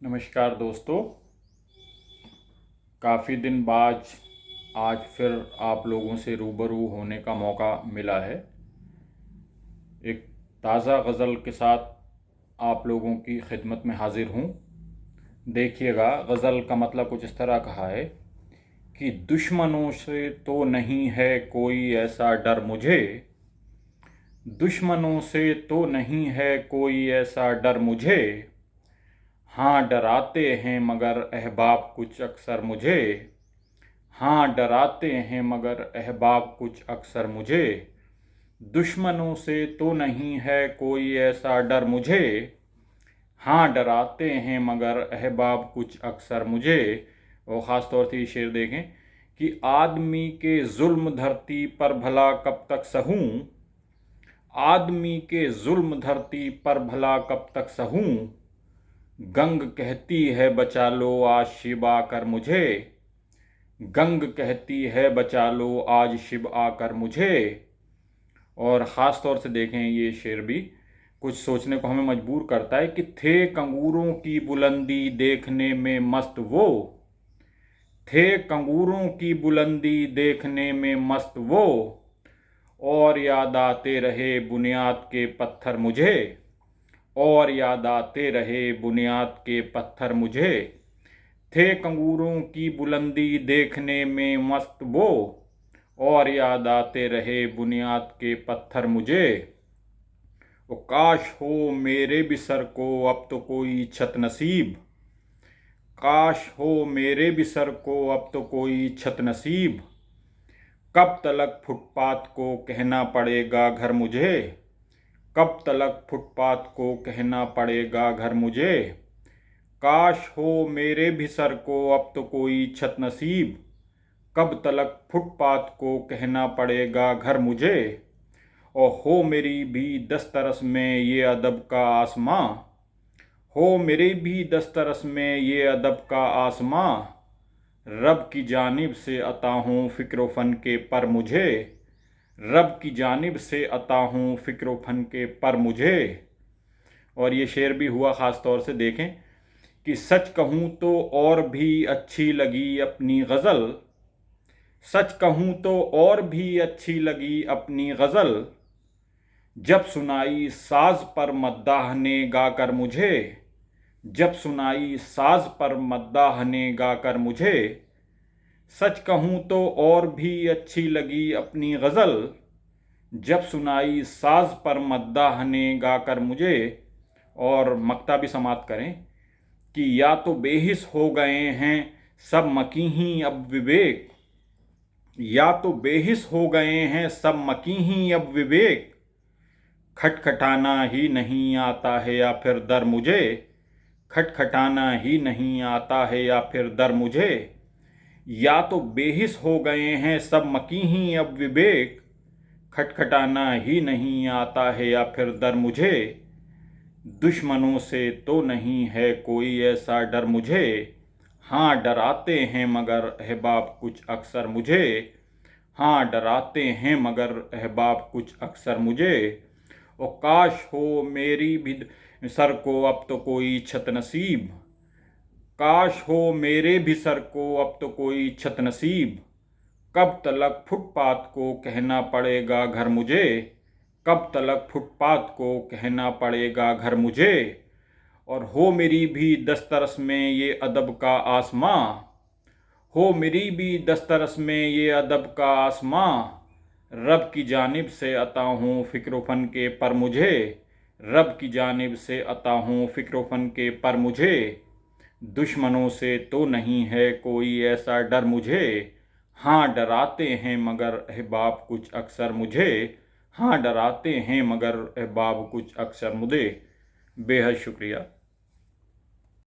नमस्कार दोस्तों। काफ़ी दिन बाद आज फिर आप लोगों से रूबरू होने का मौका मिला है। एक ताज़ा गज़ल के साथ आप लोगों की खिदमत में हाज़िर हूँ। देखिएगा, गज़ल का मतलब कुछ इस तरह कहा है कि दुश्मनों से तो नहीं है कोई ऐसा डर मुझे, दुश्मनों से तो नहीं है कोई ऐसा डर मुझे, हाँ डराते हैं मगर अहबाब कुछ अक्सर मुझे, हाँ डराते हैं मगर अहबाब कुछ अक्सर मुझे, दुश्मनों से तो नहीं है कोई ऐसा डर मुझे, हाँ डराते हैं मगर अहबाब कुछ अक्सर मुझे। और ख़ास तौर से ये शेर देखें कि आदमी के जुल्म धरती पर भला कब तक सहूं, आदमी के जुल्म धरती पर भला कब तक सहूं, गंग कहती है बचा लो आज शिब आकर मुझे, गंग कहती है बचा लो आज शिब आकर मुझे। और ख़ास तौर से देखें, ये शेर भी कुछ सोचने को हमें मजबूर करता है कि थे कंगूरों की बुलंदी देखने में मस्त वो, थे कंगूरों की बुलंदी देखने में मस्त वो, और याद आते रहे बुनियाद के पत्थर मुझे, और याद आते रहे बुनियाद के पत्थर मुझे, थे कंगूरों की बुलंदी देखने में मस्त वो, और याद आते रहे बुनियाद के पत्थर मुझे। ओ काश हो मेरे भी सर को अब तो कोई छत नसीब, काश हो मेरे भी सर को अब तो कोई छत नसीब, कब तलक फुटपाथ को कहना पड़ेगा घर मुझे, कब तलक फुटपाथ को कहना पड़ेगा घर मुझे, काश हो मेरे भी सर को अब तो कोई छत नसीब, कब तलक फुटपाथ को कहना पड़ेगा घर मुझे। और हो मेरी भी दस्तरस में ये अदब का आसमां, हो मेरी भी दस्तरस में ये अदब का आसमां, रब की जानिब से अता हूँ फ़िक्र फ़न के पर मुझे, रब की जानिब से अता हूँ फ़िक्र फ़न के पर मुझे। और ये शेर भी हुआ ख़ास तौर से देखें कि सच कहूँ तो और भी अच्छी लगी अपनी गज़ल, सच कहूँ तो और भी अच्छी लगी अपनी गज़ल, जब सुनाई साज पर मद्दाह ने गाकर मुझे, जब सुनाई साज पर मद्दाह ने गाकर मुझे, सच कहूँ तो और भी अच्छी लगी अपनी गज़ल, जब सुनाई साज पर मद्दाह ने गाकर मुझे। और मक्ता भी समाप्त करें कि या तो बेहिस हो गए हैं सब मकीही अब विवेक, या तो बेहिस हो गए हैं सब मकीही अब विवेक, खटखटाना ही नहीं आता है या फिर दर मुझे, खटखटाना ही नहीं आता है या फिर दर मुझे, या तो बेहिस हो गए हैं सब मकीही अब विवेक, खटखटाना ही नहीं आता है या फिर दर मुझे, दुश्मनों से तो नहीं है कोई ऐसा डर मुझे, हाँ डराते हैं मगर अहबाब कुछ अक्सर मुझे, हाँ डराते हैं मगर अहबाब कुछ अक्सर मुझे। और काश हो मेरी भी सर को अब तो कोई छत नसीब, काश हो मेरे भी सर को अब तो कोई छत नसीब, कब तलक फुटपाथ को कहना पड़ेगा घर मुझे, कब तलक फुटपाथ को कहना पड़ेगा घर मुझे। और हो मेरी भी दस्तरस में ये अदब का आसमां, हो मेरी भी दस्तरस में ये अदब का आसमां, रब की जानिब से अता हूँ फ़िक्र फ़न के पर मुझे, रब की जानिब से अता हूँ फ़िक्र फ़न के पर मुझे, दुश्मनों से तो नहीं है कोई ऐसा डर मुझे, हाँ डराते हैं मगर अहबाब कुछ अक्सर मुझे, हाँ डराते हैं मगर अहबाब कुछ अक्सर मुझे। बेहद शुक्रिया।